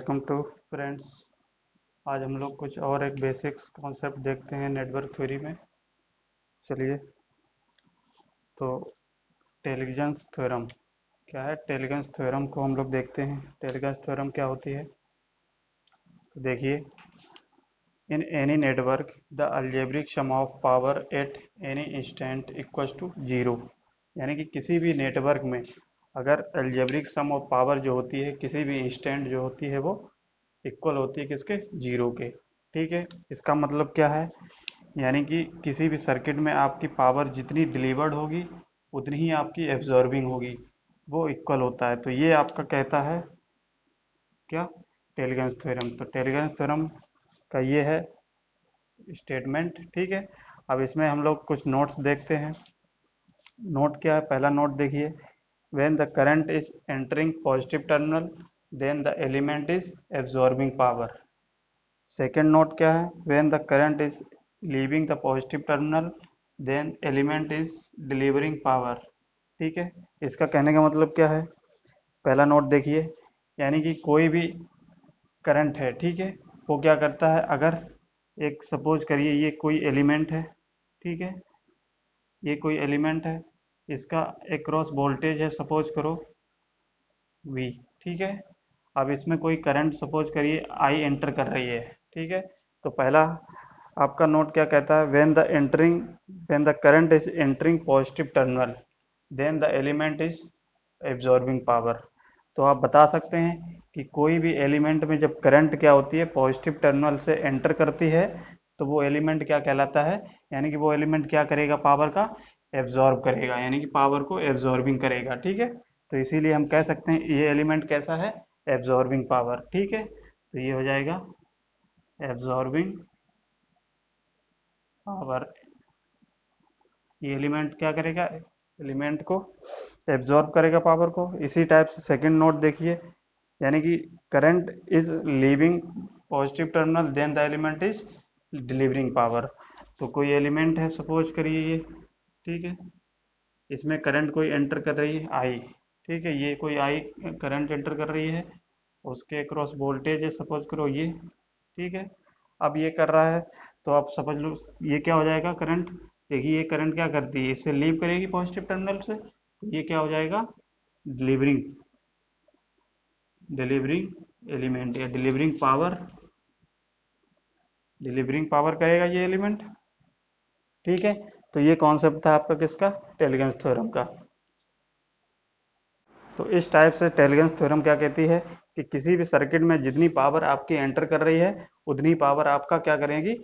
Welcome to friends. आज हम लोग कुछ और एक बेसिक्स कॉन्सेप्ट देखते हैं नेटवर्क थ्योरी में। चलिए, तो टेलीजेंस थ्योरम क्या है? टेलीजेंस थ्योरम को हम लोग देखते हैं। टेलीजेंस थ्योरम क्या होती है? तो देखिए, in any network the algebraic sum of power at any instant equals to zero. यानी कि किसी भी नेटवर्क में अगर अलजेब्रिक सम ऑफ पावर जो होती है किसी भी इंस्टेंट जो होती है वो इक्वल होती है किसके? जीरो के। ठीक है, इसका मतलब क्या है? यानी कि किसी भी सर्किट में आपकी पावर जितनी डिलीवर्ड होगी उतनी ही आपकी एब्जॉर्बिंग होगी, वो इक्वल होता है। तो ये आपका कहता है क्या? टेलीजेंस थ्योरम। तो टेलीजेंस थ्योरम का ये है स्टेटमेंट। ठीक है, अब इसमें हम लोग कुछ नोट्स देखते हैं। नोट क्या है? पहला नोट देखिए, when the current is entering positive terminal then the element is absorbing power. Second note क्या है? when the current is leaving the positive terminal then element is delivering power. ठीक है, इसका कहने का मतलब क्या है? पहला नोट देखिए, यानी कि कोई भी करंट है, ठीक है, वो क्या करता है? अगर एक सपोज करिए ये कोई एलिमेंट है, ठीक है, ये कोई एलिमेंट है, इसका एक क्रॉस वोल्टेज है सपोज करो V। ठीक है, अब इसमें कोई करंट सपोज करिए I एंटर कर रही है। ठीक है, तो पहला आपका नोट क्या कहता है? When the current is entering positive terminal then the element is absorbing power. तो आप बता सकते हैं कि कोई भी एलिमेंट में जब करंट क्या होती है पॉजिटिव टर्मिनल से एंटर करती है तो वो एलिमेंट क्या कहलाता है? यानी कि वो एलिमेंट क्या करेगा? पावर का एब्जॉर्ब करेगा, यानी कि पावर को एब्जॉर्बिंग करेगा। ठीक है, तो इसीलिए हम कह सकते हैं ये एलिमेंट कैसा है? Absorbing power. ठीक है, तो ये हो जाएगा एब्जॉर्बिंग पावर। ये एलिमेंट क्या करेगा? एलिमेंट को एब्जॉर्ब करेगा पावर को। इसी टाइप से सेकंड नोट देखिए, यानी कि current is leaving positive terminal then the element is delivering power. तो कोई एलिमेंट है सपोज करिए ये, ठीक है, इसमें करंट कोई एंटर कर रही है आई। ठीक है, ये कोई आई करंट एंटर कर रही है, उसके क्रॉस वोल्टेज है सपोज करो ये। ठीक है, अब ये कर रहा है तो आप समझ लो ये क्या हो जाएगा? करंट। देखिए, ये करंट क्या करती है? इससे लीव करेगी पॉजिटिव टर्मिनल से, तो ये क्या हो जाएगा? डिलीवरिंग डिलीवरिंग एलिमेंट या डिलीवरिंग पावर करेगा ये एलिमेंट। ठीक है, तो ये कॉन्सेप्ट था आपका किसका? टेलीजेंस थ्योरम का। तो इस टाइप से टेलीजेंस थ्योरम क्या कहती है कि किसी भी सर्किट में जितनी पावर आपकी एंटर कर रही है उतनी पावर आपका क्या करेगी?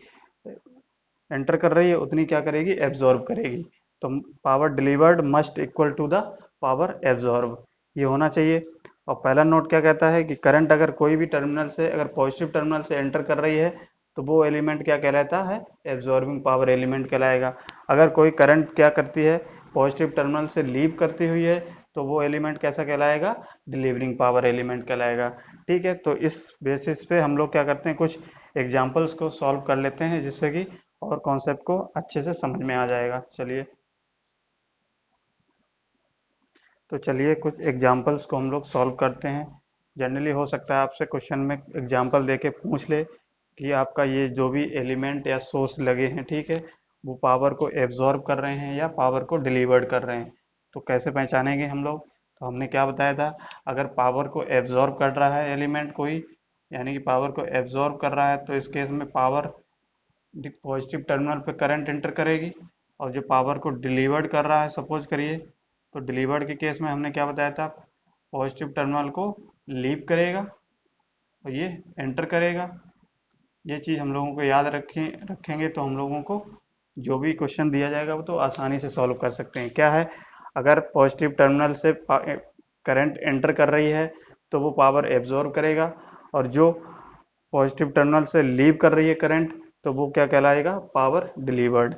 एंटर कर रही है उतनी क्या करेगी? एब्जॉर्ब करेगी। तो power delivered must equal to the power absorb, ये होना चाहिए। और पहला नोट क्या कहता है कि करंट अगर कोई भी टर्मिनल से अगर पॉजिटिव टर्मिनल से एंटर कर रही है तो वो एलिमेंट क्या कहलाता है? एब्जॉर्बिंग पावर एलिमेंट कहलाएगा। अगर कोई करंट क्या करती है? पॉजिटिव टर्मिनल से लीव करती हुई है तो वो एलिमेंट कैसा कहलाएगा? डिलीवरिंग पावर एलिमेंट कहलाएगा। ठीक है, तो इस बेसिस पे हम लोग क्या करते हैं, कुछ एग्जाम्पल्स को सॉल्व कर लेते हैं जिससे कि और कॉन्सेप्ट को अच्छे से समझ में आ जाएगा। चलिए, तो चलिए कुछ एग्जाम्पल्स को हम लोग सॉल्व करते हैं। जनरली हो सकता है आपसे क्वेश्चन में एग्जाम्पल देके पूछ ले कि आपका ये जो भी एलिमेंट या सोर्स लगे हैं, ठीक है, वो पावर को एब्जॉर्ब कर रहे हैं या पावर को डिलीवर्ड कर रहे हैं। तो कैसे पहचानेंगे हम लोग? तो हमने क्या बताया था, अगर पावर को एब्जॉर्ब कर रहा है एलिमेंट कोई, यानी कि पावर को एब्जॉर्ब कर रहा है, तो इस केस में पावर पॉजिटिव टर्मिनल पे करंट एंटर करेगी। और जो पावर को डिलीवर्ड कर रहा है सपोज करिए, तो डिलीवर्ड के केस में हमने क्या बताया था? पॉजिटिव टर्मिनल को लीव करेगा और ये एंटर करेगा। ये चीज़ हम लोगों को याद रखेंगे तो हम लोगों को जो भी क्वेश्चन दिया जाएगा वो तो आसानी से सॉल्व कर सकते हैं। क्या है? अगर पॉजिटिव टर्मिनल से करंट एंटर कर रही है तो वो पावर एब्जॉर्ब करेगा, और जो पॉजिटिव टर्मिनल से लीव कर रही है करंट तो वो क्या कहलाएगा? Power delivered.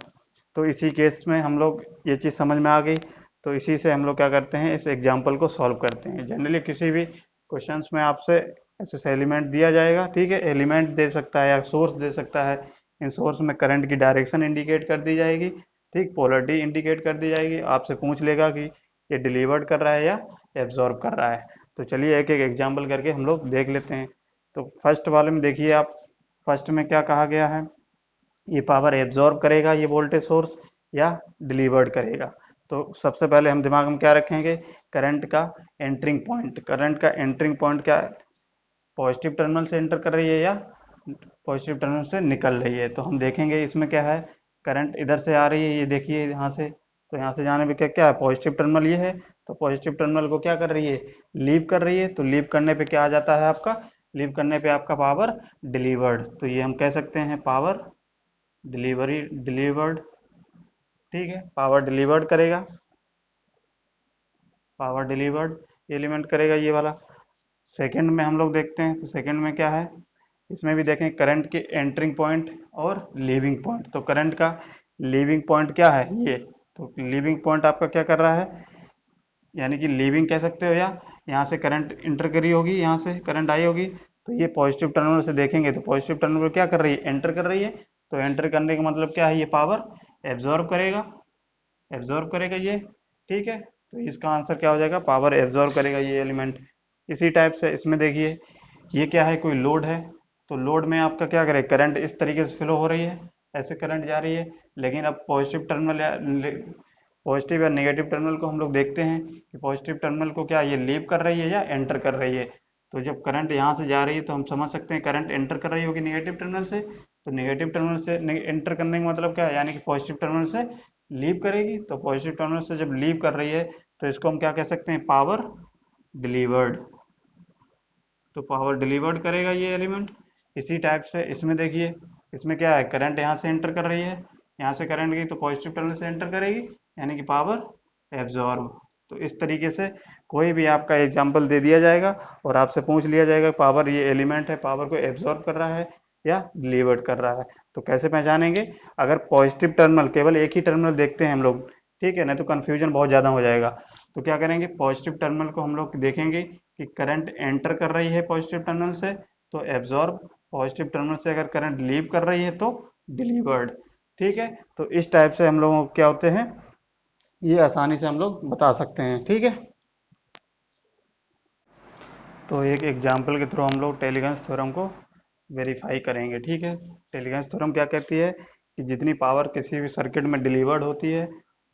तो इसी केस में हम लोग ये चीज़ समझ में आ गई, तो इसी से हम लोग क्या करते हैं, इस एग्जाम्पल को सॉल्व करते हैं। जनरली किसी भी क्वेश्चंस में आपसे ऐसे एलिमेंट दिया जाएगा, ठीक है, एलिमेंट दे सकता है या सोर्स दे सकता है। इन सोर्स में करंट की डायरेक्शन इंडिकेट कर दी जाएगी, ठीक, पोलरिटी इंडिकेट कर दी जाएगी। आपसे पूछ लेगा कि ये डिलीवर्ड कर रहा है या एब्जॉर्ब कर रहा है। तो चलिए एक एक एग्जाम्पल करके हम लोग देख लेते हैं। तो फर्स्ट वाले में देखिए आप, फर्स्ट में क्या कहा गया है, ये पावर एब्जॉर्ब करेगा ये वोल्टेज सोर्स या डिलीवर्ड करेगा। तो सबसे पहले हम दिमाग में क्या रखेंगे, करंट का एंटरिंग पॉइंट, करंट का एंटरिंग पॉइंट क्या पॉजिटिव टर्मिनल से एंटर कर रही है या पॉजिटिव टर्मिनल से निकल रही है। तो हम देखेंगे इसमें क्या है, करंट इधर से आ रही है, ये देखिए यहाँ से, तो यहाँ से जाने पे क्या क्या है, पॉजिटिव टर्मिनल ये है, तो पॉजिटिव टर्मिनल को क्या कर रही है, लीव कर रही है। तो लीव करने पे क्या आ जाता है आपका, लीव करने पे आपका पावर डिलीवर्ड। तो ये हम कह सकते हैं पावर डिलीवर्ड। ठीक है, पावर डिलीवर्ड करेगा, पावर डिलीवर्ड एलिमेंट करेगा ये वाला। सेकंड में हम लोग देखते हैं, तो सेकंड में क्या है, इसमें भी देखें करंट के एंटरिंग पॉइंट और लीविंग पॉइंट। तो करंट का लीविंग पॉइंट क्या है ये, तो लीविंग पॉइंट आपका क्या कर रहा है, यानी कि लीविंग कह सकते हो, या यहाँ से करंट इंटर करी होगी, यहाँ से करंट आई होगी, तो ये पॉजिटिव टर्मिनल से देखेंगे तो पॉजिटिव टर्मिनल क्या कर रही है, एंटर कर रही है। तो एंटर करने का मतलब क्या है, ये पावर एब्जॉर्ब करेगा, एब्जॉर्ब करेगा ये। ठीक है, तो इसका आंसर क्या हो जाएगा, पावर एब्जॉर्ब करेगा ये एलिमेंट। इसी टाइप से इसमें देखिए, ये क्या है, कोई लोड है, तो लोड में आपका क्या करे, करंट इस तरीके से फ्लो हो रही है, ऐसे करंट जा रही है, लेकिन अब पॉजिटिव टर्मिनल या पॉजिटिव या नेगेटिव टर्मिनल को हम लोग देखते हैं कि पॉजिटिव टर्मिनल को क्या ये लीव कर रही है या एंटर कर रही है। तो जब करंट यहाँ से जा रही है तो हम समझ सकते हैं करंट एंटर कर रही होगी नेगेटिव टर्मिनल से। तो नेगेटिव टर्मिनल से एंटर करने का मतलब क्या है, यानी कि पॉजिटिव टर्मिनल से लीव करेगी। तो पॉजिटिव टर्मिनल से जब लीव कर रही है तो इसको हम क्या कह सकते हैं, पावर डिलीवर्ड। तो पावर डिलीवर्ड करेगा ये एलिमेंट। इसी टाइप से इसमें देखिए, इसमें क्या है, करंट यहाँ से एंटर कर रही है, यहाँ से करंट गई तो पॉजिटिव टर्मिनल से एंटर करेगी, यानी कि पावर एब्जॉर्ब। तो इस तरीके से कोई भी आपका एग्जाम्पल दे दिया जाएगा और आपसे पूछ लिया जाएगा पावर ये एलिमेंट है, पावर को एब्जॉर्ब कर रहा है या डिलीवर्ड कर रहा है, तो कैसे पहचानेंगे, अगर पॉजिटिव टर्मिनल केवल एक ही टर्मिनल देखते हैं हम लोग, ठीक है, नहीं तो कन्फ्यूजन बहुत ज़्यादा हो जाएगा। तो क्या करेंगे, पॉजिटिव टर्मिनल को हम लोग देखेंगे कि करंट एंटर कर रही है पॉजिटिव टर्मिनल से तो एब्जॉर्ब, पॉजिटिव टर्मिनल से अगर करंट लीव कर रही है तो डिलीवर्ड। ठीक है, तो इस टाइप से हम लोगों को क्या होते हैं, ये आसानी से हम लोग बता सकते हैं। ठीक है, तो एक एग्जाम्पल के थ्रू हम लोग टेलीगन्स थ्योरम को वेरीफाई करेंगे। ठीक है, टेलीगन्स थ्योरम क्या कहती है कि जितनी पावर किसी भी सर्किट में डिलीवर्ड होती है,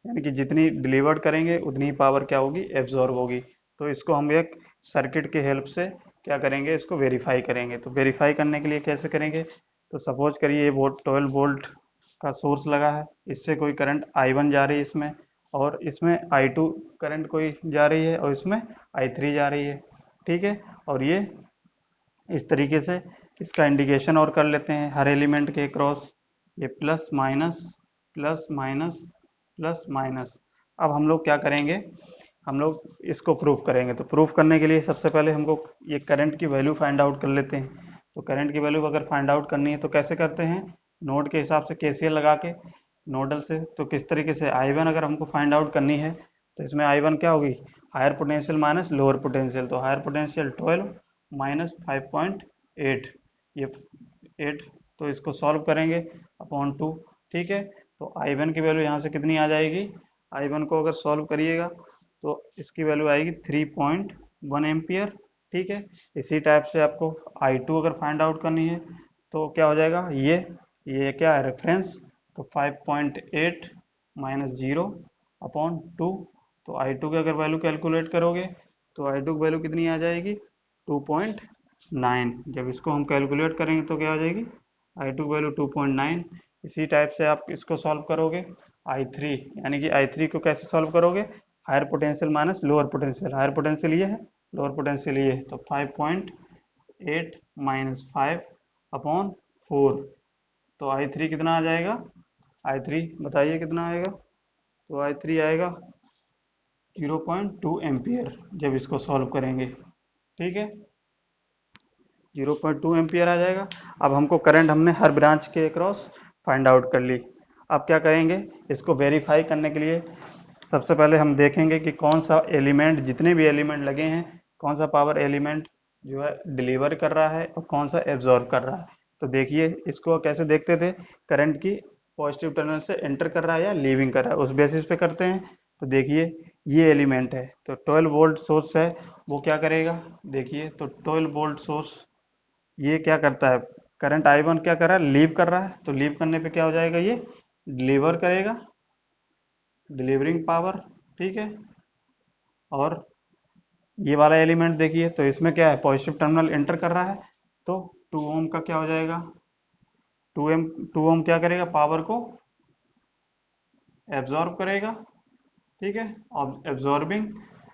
यानी कि जितनी डिलीवर्ड करेंगे उतनी ही पावर क्या होगी, एब्जॉर्ब होगी। तो इसको हम एक सर्किट के हेल्प से क्या करेंगे, इसको वेरीफाई करेंगे। तो वेरीफाई करने के लिए कैसे करेंगे, तो सपोज करिए ये 12 वोल्ट का सोर्स लगा है, इससे कोई करंट I1 जा रही है इसमें, और इसमें I2 करंट कोई जा रही है, और इसमें I3 जा रही है। ठीक है, और ये इस तरीके से इसका इंडिकेशन और कर लेते हैं हर एलिमेंट के क्रॉस, ये plus minus plus minus plus minus. अब हम लोग क्या करेंगे, हम लोग इसको प्रूफ करेंगे। तो प्रूफ करने के लिए सबसे पहले हमको ये करंट की वैल्यू फाइंड आउट कर लेते हैं। तो करंट की वैल्यू अगर फाइंड आउट करनी है तो कैसे करते हैं, नोड के हिसाब से केसीएल लगा के, नोडल से। तो किस तरीके से, I1 अगर हमको फाइंड आउट करनी है तो इसमें I1 क्या होगी, higher potential minus lower potential. तो हायर पोटेंशियल 12 माइनस 5.8, ये 8, तो इसको सॉल्व करेंगे अपॉन 2। ठीक है, तो I1 की वैल्यू यहाँ से कितनी आ जाएगी, I1 को अगर सॉल्व करिएगा तो इसकी वैल्यू आएगी 3.1 एम्पियर। ठीक है, इसी टाइप से आपको I2 अगर फाइंड आउट करनी है तो क्या हो जाएगा, ये क्या है, रेफरेंस। तो 5.8 माइनस 0 अपॉन 2। तो I2 की अगर वैल्यू कैलकुलेट करोगे तो I2 की वैल्यू कितनी आ जाएगी, 2.9। जब इसको हम कैलकुलेट करेंगे तो क्या हो जाएगी, I2 की वैल्यू 2.9। इसी टाइप से आप इसको सॉल्व करोगे I3, यानी कि I3 को कैसे सॉल्व करोगे, higher potential minus lower potential, higher potential ये है, लोअर पोटेंशियल ये है। तो 5.8 माइनस 5 अपॉन 4। तो I3 कितना आ जाएगा, I3 बताइए कितना आएगा, तो I3 आएगा 0.2 एम्पियर जब इसको सॉल्व करेंगे। ठीक है, 0.2 एम्पियर आ जाएगा। अब हमको करंट हमने हर ब्रांच के अक्रॉस फाइंड आउट कर ली। अब क्या करेंगे, इसको वेरीफाई करने के लिए सबसे पहले हम देखेंगे कि कौन सा एलिमेंट, जितने भी एलिमेंट लगे हैं, कौन सा पावर एलिमेंट जो है डिलीवर कर रहा है और कौन सा एब्जॉर्ब कर रहा है। तो देखिए इसको कैसे देखते थे, करंट की पॉजिटिव टर्मिनल से एंटर कर रहा है या लीविंग कर रहा है, उस बेसिस पे करते हैं। तो देखिए ये एलिमेंट है, तो 12 वोल्ट सोर्स है, वो क्या करेगा, देखिए तो 12 वोल्ट सोर्स ये क्या करता है, करंट I1 क्या कर रहा है, लीव कर रहा है, तो लीव करने पे क्या हो जाएगा, ये डिलीवर करेगा, डिलीवरिंग पावर, ठीक है। और ये वाला एलिमेंट देखिए, तो इसमें क्या है, पॉजिटिव टर्मिनल एंटर कर रहा है, तो 2 ओम का क्या हो जाएगा, 2 ओम क्या करेगा, पावर को एब्जॉर्ब करेगा, ठीक है, एब्जॉर्बिंग।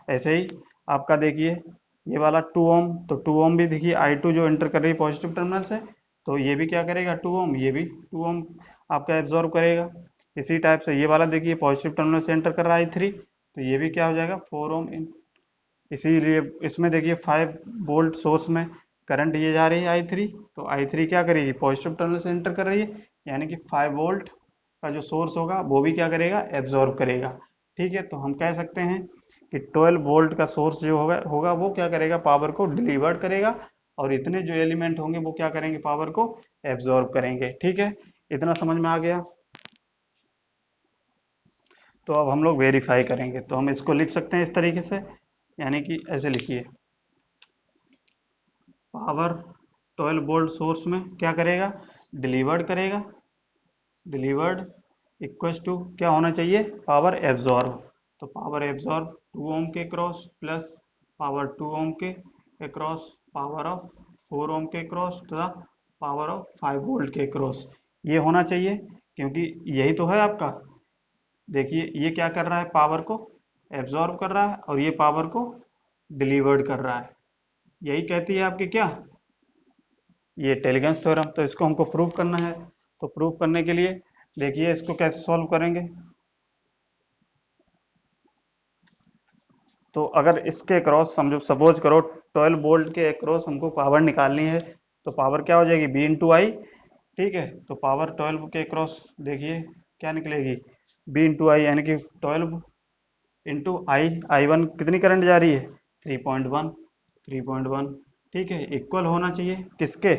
ऐसे ही आपका देखिए ये वाला 2 ओम, तो 2 ओम भी देखिए I2 जो एंटर कर रही है पॉजिटिव टर्मिनल से, तो ये भी क्या करेगा, 2 ओम, ये भी 2 ओम आपका एब्जॉर्ब करेगा। इसी टाइप से ये वाला देखिए पॉजिटिव टर्मिनल से एंटर कर रहा है I3, तो ये भी क्या हो जाएगा, 4 ओम। इसीलिए इसमें देखिए 5 वोल्ट सोर्स में करंट ये जा रही है I3, तो I3 क्या करेगी, पॉजिटिव टर्मिनल से एंटर कर रही है, यानी कि 5 वोल्ट का जो सोर्स होगा वो भी क्या करेगा, एब्जॉर्ब करेगा, ठीक है। तो हम कह सकते हैं कि 12 वोल्ट का सोर्स जो होगा वो क्या करेगा, पावर को डिलीवर्ड करेगा, और इतने जो एलिमेंट होंगे वो क्या करेंगे, पावर को एब्जॉर्ब करेंगे, ठीक है। इतना समझ में आ गया। तो अब हम लोग वेरीफाई करेंगे, तो हम इसको लिख सकते हैं इस तरीके से, यानी कि ऐसे लिखिए, पावर 12 वोल्ट सोर्स में क्या करेगा, डिलीवर्ड करेगा, डिलीवर्ड इक्वल्स टू क्या होना चाहिए, पावर एब्जॉर्ब, तो पावर एब्जॉर्ब 2 ओम के क्रॉस प्लस पावर 2 ओम के क्रॉस पावर ऑफ 4 ओम के क्रॉस तथा पावर ऑफ 5 वोल्ट के क्रॉस, ये होना चाहिए, क्योंकि यही तो है आपका। देखिए ये क्या कर रहा है, पावर को एब्जॉर्ब कर रहा है, और ये पावर को डिलीवर्ड कर रहा है, यही कहती है आपकी क्या, ये टेलीगेंस थ्योरम। तो इसको हमको प्रूव करना है, तो प्रूव करने के लिए देखिए इसको कैसे सॉल्व करेंगे। तो अगर इसके क्रॉस समझो, सपोज करो 12 वोल्ट के अक्रॉस हमको पावर निकालनी है, तो पावर क्या हो जाएगी, बी इंटू आई, ठीक है। तो पावर 12 के क्रॉस देखिए क्या निकलेगी, बी इंटू आई, यानी कि 12 इंटू आई वन कितनी करंट जा रही है, 3.1, 3.1, ठीक है, इक्वल होना चाहिए किसके,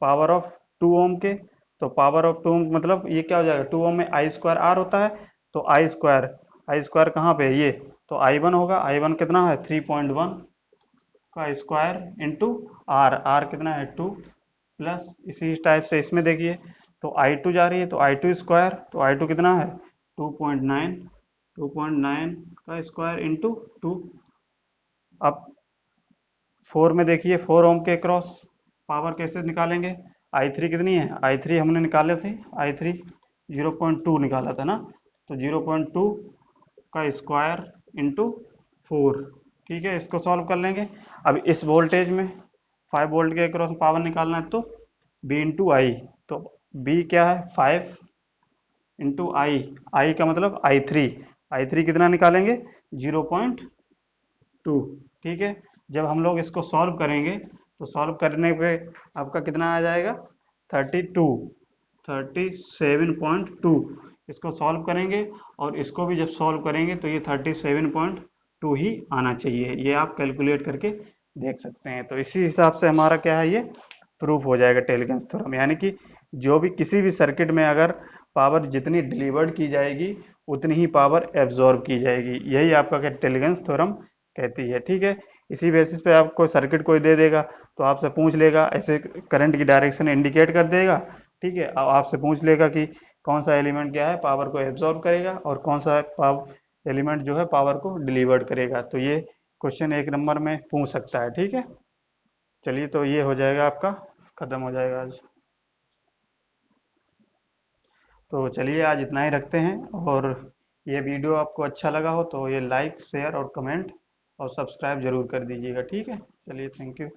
पावर ऑफ 2 ओम के। तो पावर ऑफ 2 ओम मतलब ये क्या हो जाएगा, 2 ओम में आई स्क्वायर आर होता है, तो आई स्क्वायर कहाँ पे है, ये तो I1 होगा, I1 कितना है, 3.1 का स्क्वायर इंटू आर, आर कितना है 2, प्लस इसी टाइप से इसमें देखिए, तो I2 जा रही है, तो I2 स्क्वायर, तो I2 कितना है 2.9, 2.9 का स्क्वायर इंटू 2। अब 4 में देखिए 4 ओम के क्रॉस पावर कैसे निकालेंगे, I3 कितनी है, I3 हमने निकाले थे, I3 0.2 निकाला था ना, तो 0.2 का स्क्वायर इंटू 4, ठीक है, इसको सॉल्व कर लेंगे। अब इस वोल्टेज में 5 वोल्ट के अक्रॉस पावर निकालना है, तो बी इंटू आई, तो बी क्या है 5 इंटू आई, आई का मतलब आई थ्री कितना निकालेंगे 0.2, ठीक है। जब हम लोग इसको सॉल्व करेंगे, तो सॉल्व करने पे आपका कितना आ जाएगा 32, 37.2, इसको सॉल्व करेंगे, और इसको भी जब सॉल्व करेंगे तो ये 37.2 ही आना चाहिए, ये आप कैलकुलेट करके देख सकते हैं। तो इसी हिसाब से हमारा क्या है, ये प्रूफ हो जाएगा टेलीगेंस थ्योरम, यानी कि जो भी किसी भी सर्किट में अगर पावर जितनी डिलीवर्ड की जाएगी उतनी ही पावर एब्जॉर्ब की जाएगी, यही आपका टेलीगेंस थ्योरम कहती है, ठीक है। इसी बेसिस पे आपको सर्किट कोई दे देगा, तो आपसे पूछ लेगा, ऐसे करंट की डायरेक्शन इंडिकेट कर देगा, ठीक है, अब आपसे पूछ लेगा कि कौन सा एलिमेंट क्या है पावर को एब्जॉर्ब करेगा, और कौन सा एलिमेंट जो है पावर को डिलीवर्ड करेगा, तो ये क्वेश्चन 1 नंबर में पूछ सकता है, ठीक है। चलिए, तो ये हो जाएगा आपका, खत्म हो जाएगा आज। तो चलिए आज इतना ही रखते हैं, और ये वीडियो आपको अच्छा लगा हो तो ये लाइक शेयर और कमेंट और सब्सक्राइब जरूर कर दीजिएगा, ठीक है। चलिए, थैंक यू।